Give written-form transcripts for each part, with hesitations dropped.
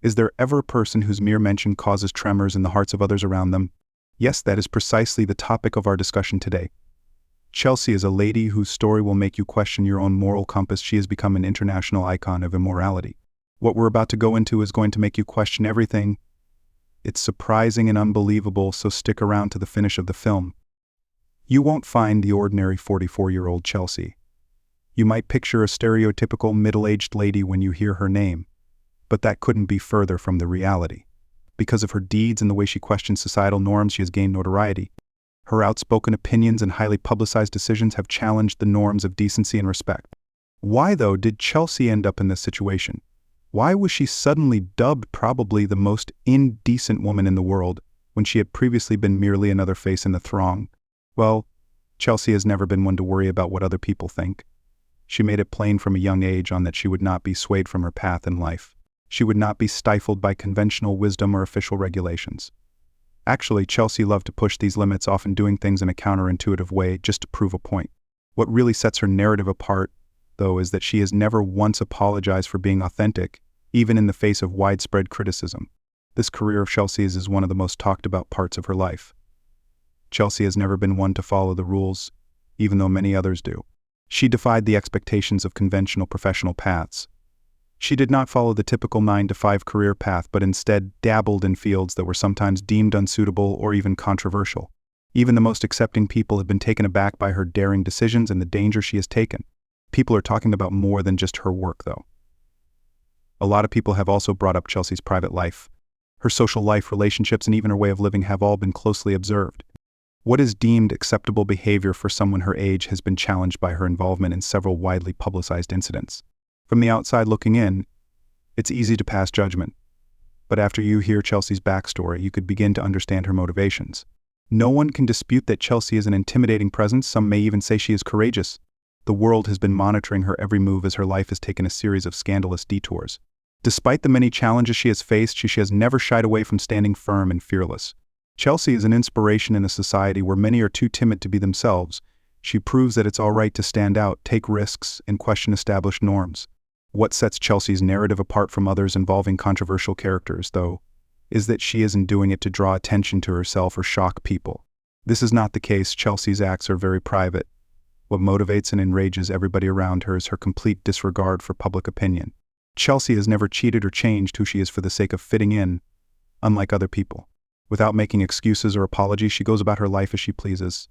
Is there ever a person whose mere mention causes tremors in the hearts of others around them? Yes, that is precisely the topic of our discussion today. Chelsea is a lady whose story will make you question your own moral compass. She has become an international icon of immorality. What we're about to go into is going to make you question everything. It's surprising and unbelievable, so stick around to the finish of the film. You won't find the ordinary 44-year-old Chelsea. You might picture a stereotypical middle-aged lady when you hear her name, but that couldn't be further from the reality. Because of her deeds and the way she questions societal norms, she has gained notoriety. Her outspoken opinions and highly publicized decisions have challenged the norms of decency and respect. Why, though, did Chelsea end up in this situation? Why was she suddenly dubbed probably the most indecent woman in the world when she had previously been merely another face in the throng? Well, Chelsea has never been one to worry about what other people think. She made it plain from a young age on that she would not be swayed from her path in life. She would not be stifled by conventional wisdom or official regulations. Actually, Chelsea loved to push these limits, often doing things in a counterintuitive way just to prove a point. What really sets her narrative apart, though, is that she has never once apologized for being authentic, even in the face of widespread criticism. This career of Chelsea's is one of the most talked about parts of her life. Chelsea has never been one to follow the rules, even though many others do. She defied the expectations of conventional professional paths. She did not follow the typical 9-to-5 career path, but instead dabbled in fields that were sometimes deemed unsuitable or even controversial. Even the most accepting people have been taken aback by her daring decisions and the danger she has taken. People are talking about more than just her work, though. A lot of people have also brought up Chelsea's private life. Her social life, relationships, and even her way of living have all been closely observed. What is deemed acceptable behavior for someone her age has been challenged by her involvement in several widely publicized incidents. From the outside looking in, it's easy to pass judgment. But after you hear Chelsea's backstory, you could begin to understand her motivations. No one can dispute that Chelsea is an intimidating presence. Some may even say she is courageous. The world has been monitoring her every move as her life has taken a series of scandalous detours. Despite the many challenges she has faced, she has never shied away from standing firm and fearless. Chelsea is an inspiration in a society where many are too timid to be themselves. She proves that it's all right to stand out, take risks, and question established norms. What sets Chelsea's narrative apart from others involving controversial characters, though, is that she isn't doing it to draw attention to herself or shock people. This is not the case. Chelsea's acts are very private. What motivates and enrages everybody around her is her complete disregard for public opinion. Chelsea has never cheated or changed who she is for the sake of fitting in, unlike other people. Without making excuses or apologies, she goes about her life as she pleases.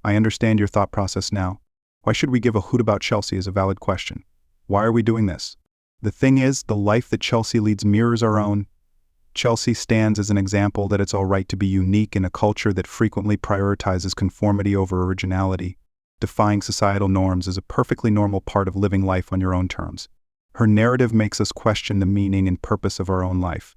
I understand your thought process now. Why should we give a hoot about Chelsea is a valid question. Why are we doing this? The thing is, the life that Chelsea leads mirrors our own. Chelsea stands as an example that it's all right to be unique in a culture that frequently prioritizes conformity over originality. Defying societal norms is a perfectly normal part of living life on your own terms. Her narrative makes us question the meaning and purpose of our own life.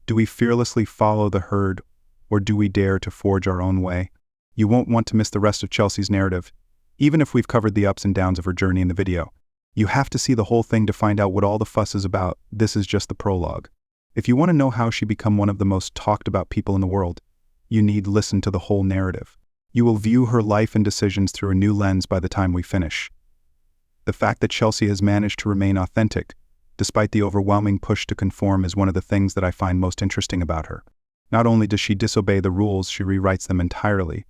Do we fearlessly follow the herd, or do we dare to forge our own way? You won't want to miss the rest of Chelsea's narrative, even if we've covered the ups and downs of her journey in the video. You have to see the whole thing to find out what all the fuss is about. This is just the prologue. If you want to know how she became one of the most talked about people in the world, you need listen to the whole narrative. You will view her life and decisions through a new lens by the time we finish. The fact that Chelsea has managed to remain authentic, despite the overwhelming push to conform, is one of the things that I find most interesting about her. Not only does she disobey the rules, she rewrites them entirely.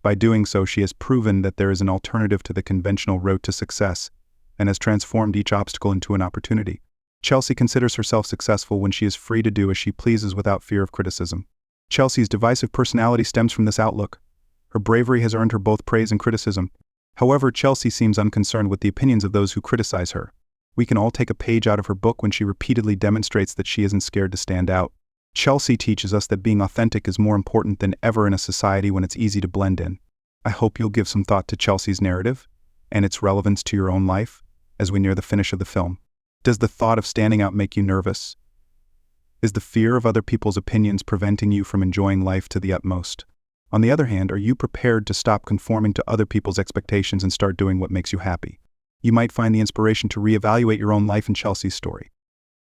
By doing so, she has proven that there is an alternative to the conventional road to success, and has transformed each obstacle into an opportunity. Chelsea considers herself successful when she is free to do as she pleases without fear of criticism. Chelsea's divisive personality stems from this outlook. Her bravery has earned her both praise and criticism. However, Chelsea seems unconcerned with the opinions of those who criticize her. We can all take a page out of her book when she repeatedly demonstrates that she isn't scared to stand out. Chelsea teaches us that being authentic is more important than ever in a society when it's easy to blend in. I hope you'll give some thought to Chelsea's narrative and its relevance to your own life as we near the finish of the film. Does the thought of standing out make you nervous? Is the fear of other people's opinions preventing you from enjoying life to the utmost? On the other hand, are you prepared to stop conforming to other people's expectations and start doing what makes you happy? You might find the inspiration to reevaluate your own life in Chelsea's story.